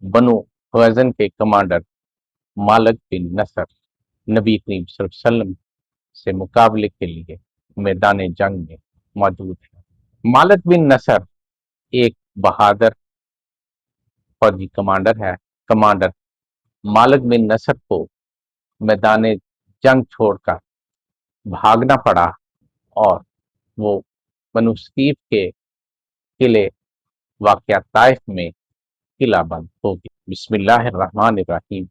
बनु हवाज़न के कमांडर मालिक बिन नसर नबी करीम सल्लल्लाहु अलैहि वसल्लम से मुकाबले के लिए मैदान जंग में मौजूद है। मालिक बिन नसर एक बहादुर फौजी कमांडर मालिक बिन नसर को मैदान जंग छोड़कर भागना पड़ा और वो बनु सकीफ के किले वाक़या ताइफ में किला बंद हो गया। बिस्मिल्लाहिर्रहमानिर्रहीम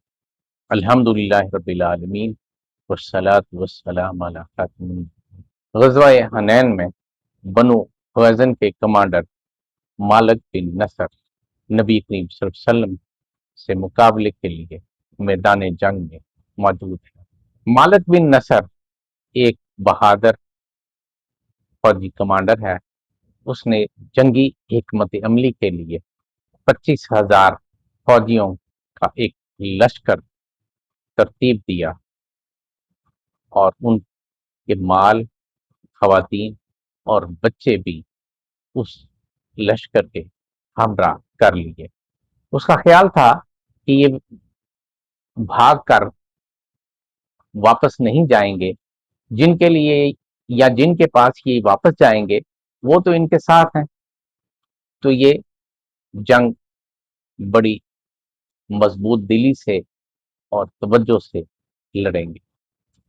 अल्हम्दुलिल्लाहि रब्बिल आलमीन वस्सलातु वस्सलामु अला खातिमुन। ग़ज़वा हनैन में बनु हवाज़न के कमांडर मालिक बिन नसर नबी करीम सल्लल्लाहु अलैहि वसल्लम से मुकाबले के लिए मैदान जंग में मौजूद है। मालिक बिन नसर एक बहादुर फौजी कमांडर है। उसने जंगी हिकमत अमली के लिए 25,000 फौजियों का एक लश्कर तरतीब दिया और उनके माल, खवातीन और बच्चे भी उस लश्कर के हमरा कर लिए। उसका ख्याल था कि ये भाग कर वापस नहीं जाएंगे, जिनके लिए या जिनके पास ये वापस जाएंगे वो तो इनके साथ हैं, तो ये जंग बड़ी मजबूत दिली से और तवज्जो से लड़ेंगे,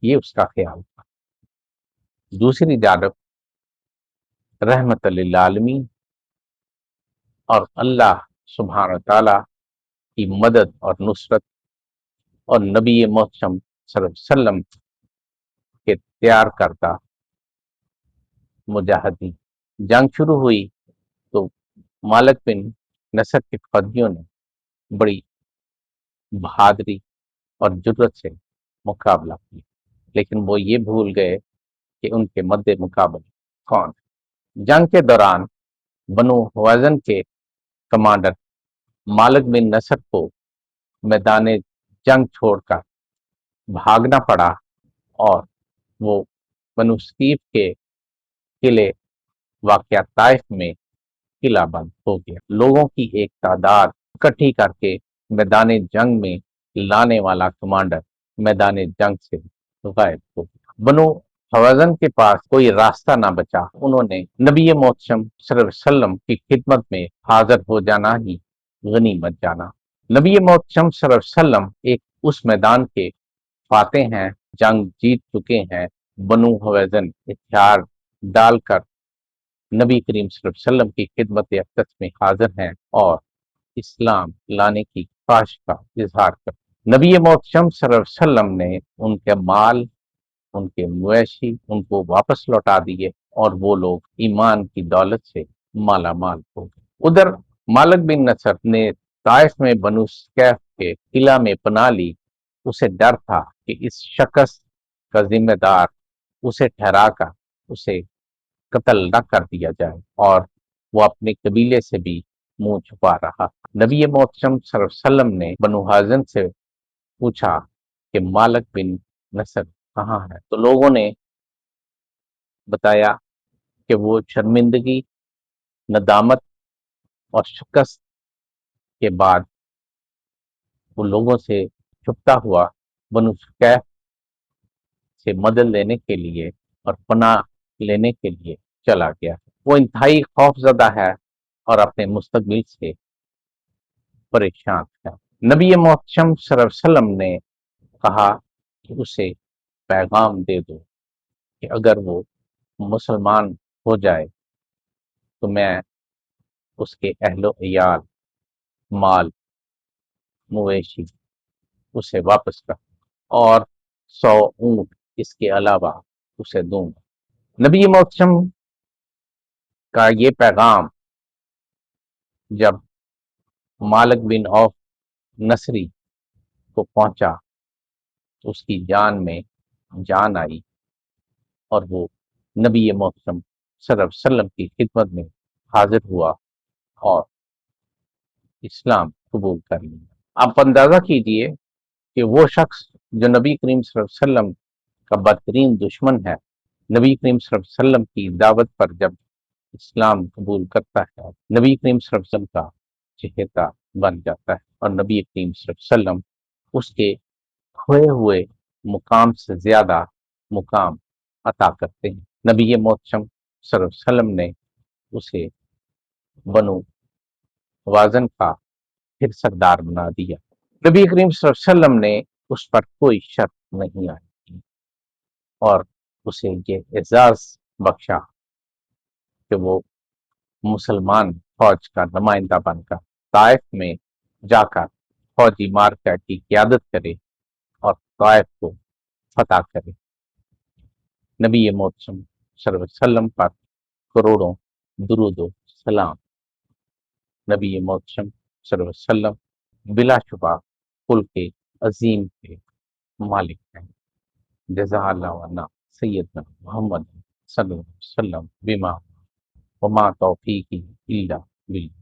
ये उसका ख्याल था। दूसरी जानब रहमत लिल आलमीन और अल्लाह सुब्हान व तआला की मदद और नुसरत और नबी मोहतरम सल्लल्लाहु अलैहि वसल्लम के तैयार करता मुजाहिदीन जंग शुरू हुई तो मालिक बिन नसर के फौजियों ने बड़ी बहादुरी और जुर्रत से मुकाबला किया, लेकिन वो ये भूल गए कि उनके मद्दे मुकाबले कौन है। जंग के दौरान बनु हवाज़न के कमांडर मालिक बिन नसर को मैदान जंग छोड़कर भागना पड़ा और वो बनु सकीफ के किले वाक़या ताइफ में किला बंद हो गया। लोगों की एक तादाद इकट्ठी करके मैदान जंग में लाने वाला कमांडर मैदान जंग से गायब हो गया। बनु हवाज़न के पास कोई रास्ता ना बचा। उन्होंने नबी मोहतरम सल्लल्लाहु अलैहि वसल्लम की खिदमत में हाजिर हो जाना ही गनीमत जाना। नबी मोहतरम सल्लल्लाहु अलैहि वसल्लम एक उस मैदान के फाते हैं, जंग जीत चुके हैं। बनु हवाज़न हथियार डालकर नबी करीम सल्लल्लाहु अलैहि वसल्लम की खिदमत अक़दस में हाजिर हैं और इस्लाम लाने की ख्वाहिश का इजहार कर। नबी मोहतरम सल्लल्लाहु अलैहि वसल्लम ने उनके माल, उनके मवेशी उनको वापस लौटा दिए और वो लोग ईमान की दौलत से माला माल हो गए। उधर मालिक बिन नसर ने ताइफ में बनु सकीफ के किला में पनाह ली। उसे डर था कि इस शख्स का जिम्मेदार उसे ठहराकर उसे कत्ल न कर दिया जाए और वो अपने कबीले से भी मुंह छुपा रहा। नबी मोहतरम सल्लल्लाहु अलैहि वसल्लम ने बनु हाज़िन से पूछा कि मालिक बिन नसर कहाँ है, तो लोगों ने बताया कि वो शर्मिंदगी, नदामत और शिकस्त के बाद वो लोगों से छुपता हुआ बनु सकीफ से मदद लेने के लिए और पनाह लेने के लिए चला गया। वो इंतहाई खौफजदा है और अपने मुस्तकबिल से परेशान है। नबी मोहतरम सल्लल्लाहु अलैहि वसल्लम ने कहा कि उसे पैगाम दे दो कि अगर वो मुसलमान हो जाए तो मैं उसके अहलो इयाल, माल, मवेशी उसे वापस कर और 100 ऊंट इसके अलावा उसे दूंगा। नबी मोहतरम का ये पैगाम जब मालिक बिन औफ नसरी को पहुंचा तो उसकी जान में जान आई और वो नबी मोहतरम सल्लल्लाहु अलैहि वसल्लम की खिदमत में हाजिर हुआ और इस्लाम कबूल कर लिया। आप अंदाजा कीजिए कि वो शख्स जो नबी करीम सल्लल्लाहु अलैहि वसल्लम का बदतरीन दुश्मन है, नबी करीम सल्लल्लाहु अलैहि वसल्लम की दावत पर जब इस्लाम कबूल करता है, नबी करीम सल्लल्लाहु अलैहि वसल्लम का चहेता बन जाता है। اور نبی کریم صلی اللہ علیہ وسلم اس کے کھوئے ہوئے مقام سے زیادہ مقام عطا کرتے ہیں۔ نبی محتشم صلی اللہ علیہ وسلم نے اسے بنو وازن کا پھر سردار بنا دیا۔ نبی کریم صلی اللہ علیہ وسلم نے اس پر کوئی شک نہیں آئی اور اسے یہ اعزاز بخشا کہ وہ مسلمان فوج کا نمائندہ بن کر طائف میں جا کر فوجی مارکا کی قیادت کرے اور طائف کو فتح کرے۔ نبی محتشم صلی اللہ علیہ وسلم پر کروڑوں درود و سلام۔ نبی محتشم صلی اللہ علیہ وسلم بلا شبہ خلق عظیم کے مالک ہیں۔ جزا اللہ عنا سیدنا محمد صلی اللہ علیہ وسلم بما وما توفیقی الا باللہ۔